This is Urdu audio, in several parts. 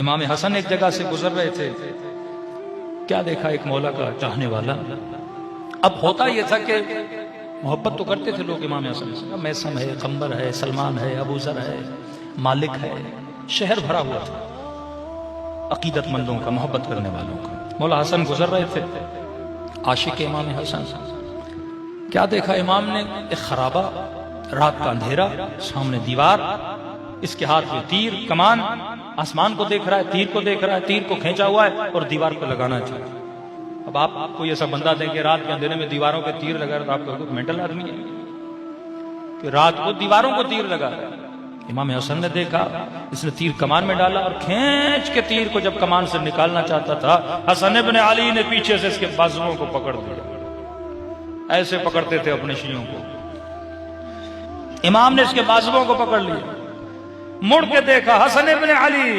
امام حسن ایک جگہ سے گزر رہے تھے، کیا دیکھا؟ ایک مولا کا چاہنے والا۔ اب ہوتا یہ تھا کہ محبت تو کرتے تھے لوگ امام حسن سے، میسم ہے، قمبر ہے، سلمان ہے، ابو ذر ہے، مالک ہے، شہر بھرا ہوا تھا عقیدت مندوں کا، محبت کرنے والوں کا۔ مولا حسن گزر رہے تھے، عاشق امام حسن۔ کیا دیکھا امام نے؟ ایک خرابہ، رات کا اندھیرا، سامنے دیوار، اس کے ہاتھ میں تیر کمان، آسمان کو دیکھ رہا ہے، تیر کو دیکھ رہا ہے، تیر کو کھینچا ہوا ہے اور دیوار کو لگانا چاہتا ہے۔ اب آپ کو ایسا بندہ دیں کہ رات کے اندھیرے میں دیواروں پہ تیر لگا رہا، تو آپ کو مینٹل آدمی ہے کہ رات کو دیواروں کو تیر لگا رہا ہے۔ امام حسن نے دیکھا، اس نے تیر کمان میں ڈالا اور کھینچ کے تیر کو جب کمان سے نکالنا چاہتا تھا، حسن ابن علی نے پیچھے سے اس کے بازوؤں کو پکڑ دیا، ایسے پکڑتے تھے اپنے شیعوں کو۔ امام نے اس کے بازوؤں کو پکڑ لیا، مڑ کے دیکھا، حسن ابن علی،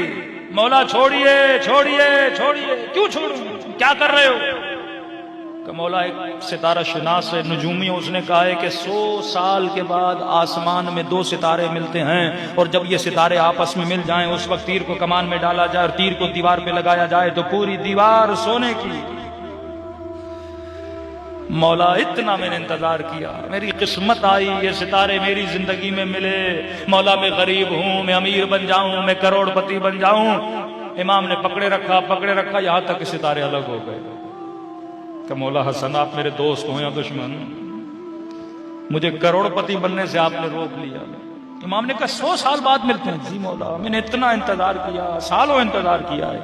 مولا چھوڑیے چھوڑیے چھوڑیے۔ کیوں چھوڑوں؟ کیا کر رہے ہو؟ کہ مولا ایک ستارہ شناس ہے، نجومی، اس نے کہا ہے کہ 100 سال کے بعد آسمان میں 2 ستارے ملتے ہیں، اور جب یہ ستارے آپس میں مل جائیں اس وقت تیر کو کمان میں ڈالا جائے اور تیر کو دیوار پہ لگایا جائے تو پوری دیوار سونے کی۔ مولا اتنا میں نے انتظار کیا، میری قسمت آئی، یہ ستارے میری زندگی میں ملے۔ مولا میں غریب ہوں، میں امیر بن جاؤں، میں کروڑ پتی بن جاؤں۔ امام نے پکڑے رکھا یہاں تک کہ ستارے الگ ہو گئے۔ کہ مولا حسن، آپ میرے دوست ہوں یا دشمن، مجھے کروڑ پتی بننے سے آپ نے روک لیا۔ امام نے کہا 100 سال بعد ملتے ہیں۔ جی مولا، میں نے اتنا انتظار کیا، سالوں انتظار کیا ہے،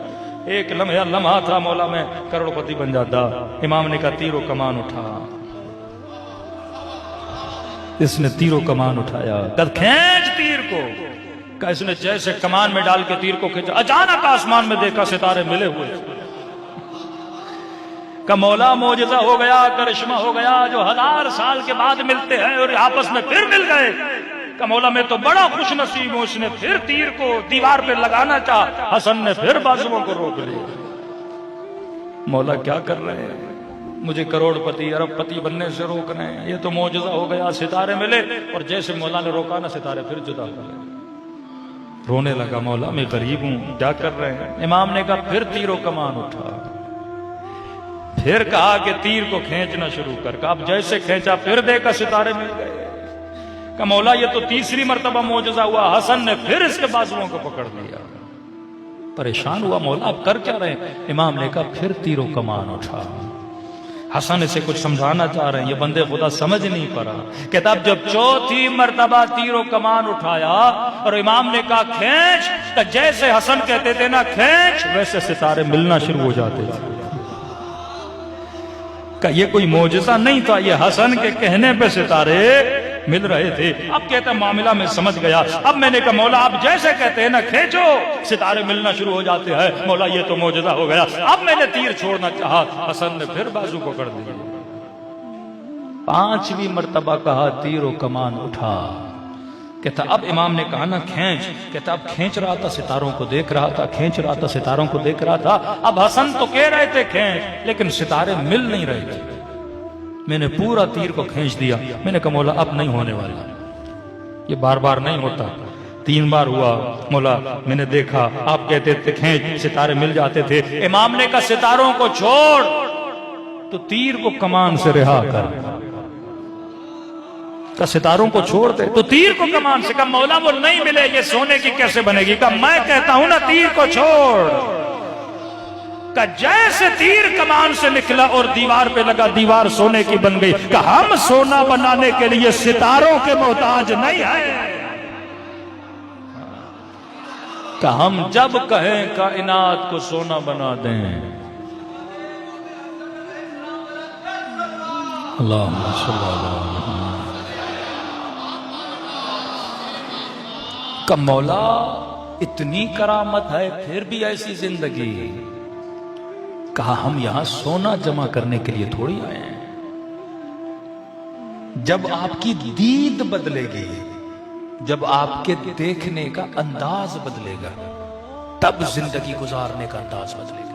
ایک لمحہ تھا مولا میں کروڑ پتی بن جاتا۔ امام نے کہا تیر و کمان اٹھا۔ اس نے تیر و کمان اٹھایا، کہ کھینچ تیر کو۔ کہ اس نے جیسے کمان میں ڈال کے تیر کو کھینچا، اچانک آسمان میں دیکھا ستارے ملے ہوئے۔ کہ مولا معجزہ ہو گیا، کرشمہ ہو گیا، جو 1000 سال کے بعد ملتے ہیں اور آپس میں پھر مل گئے۔ کہ مولا میں تو بڑا خوش نصیب ہوں۔ اس نے پھر تیر کو دیوار پہ لگانا چاہا، حسن نے پھر بازوؤں کو روک لیا۔ مولا کیا کر رہے ہیں؟ مجھے کروڑ پتی ارب پتی بننے سے روک رہے ہیں، یہ تو معجزہ ہو گیا، ستارے ملے۔ اور جیسے مولا نے روکا نا، ستارے پھر جدا ہو گئے۔ رونے لگا، مولا میں غریب ہوں، کیا کر رہے ہیں؟ امام نے کہا پھر تیر و کمان اٹھا، پھر کہا کہ تیر کو کھینچنا شروع کر۔ اب جیسے کھینچا پھر دیکھا ستارے مل گئے۔ کہ مولا یہ تو تیسری مرتبہ معجزہ ہوا۔ حسن نے پھر اس کے بازوؤں کو پکڑ لیا۔ پریشان ہوا، مولا آپ کر کیا رہے ہیں؟ امام نے کہا پھر تیر و کمان اٹھا۔ حسن اسے کچھ سمجھانا چاہ رہے ہیں، یہ بندے خدا سمجھ نہیں پا رہا۔ کہتا اب جب چوتھی مرتبہ تیر و کمان اٹھایا اور امام نے کہا کھینچ، تو جیسے حسن کہتے تھے نا کھینچ، ویسے ستارے ملنا شروع ہو جاتے تھے۔ کہ یہ کوئی معجزہ نہیں تھا، یہ حسن کے کہنے پہ ستارے مل رہے تھے۔ اب کہتا معاملہ میں سمجھ گیا۔ اب میں نے کہا مولا آپ جیسے کہتے ہیں نا کھینچو، ستارے ملنا شروع ہو جاتے ہیں۔ مولا یہ تو معجزہ ہو گیا۔ اب میں نے تیر چھوڑنا چاہا، حسن نے پھر بازو پکڑ دیا۔ 5ویں مرتبہ کہا تیر و کمان اٹھا۔ کہتا اب امام نے کہا نا کھینچ، کہتا اب کھینچ رہا تھا، ستاروں کو دیکھ رہا تھا، کھینچ رہا تھا، ستاروں کو دیکھ رہا تھا۔ اب حسن تو کہہ رہے تھے کھینچ، لیکن ستارے مل نہیں رہے تھے۔ میں نے پورا تیر کو کھینچ دیا۔ میں نے کہا مولا اب نہیں ہونے والا، یہ بار بار نہیں ہوتا، 3 بار ہوا۔ مولا میں نے دیکھا آپ کہتے تھے کھینچ، ستارے مل جاتے تھے۔ امام نے کہا ستاروں کو چھوڑ، تو تیر کو کمان سے رہا کر۔ کہ ستاروں کو چھوڑ دے تو تیر کو کمان سے۔ کہ مولا وہ نہیں ملے، یہ سونے کی کیسے بنے گی؟ کہ میں کہتا ہوں نا تیر کو چھوڑ۔ کہ جیسے تیر کمان سے نکلا اور دیوار پہ لگا، دیوار سونے کی بن گئی۔ کہ ہم سونا بنانے کے لیے ستاروں کے محتاج نہیں ہیں۔ کہ ہم جب کہیں کائنات کو سونا بنا دیں۔ اللہم صلی اللہ علیہ وسلم۔ کہ مولا اتنی کرامت ہے پھر بھی ایسی زندگی۔ کہا ہم یہاں سونا جمع کرنے کے لیے تھوڑی آئے ہیں، جب آپ کی دید بدلے گی، جب آپ کے دیکھنے کا انداز بدلے گا، تب زندگی گزارنے کا انداز بدلے گا۔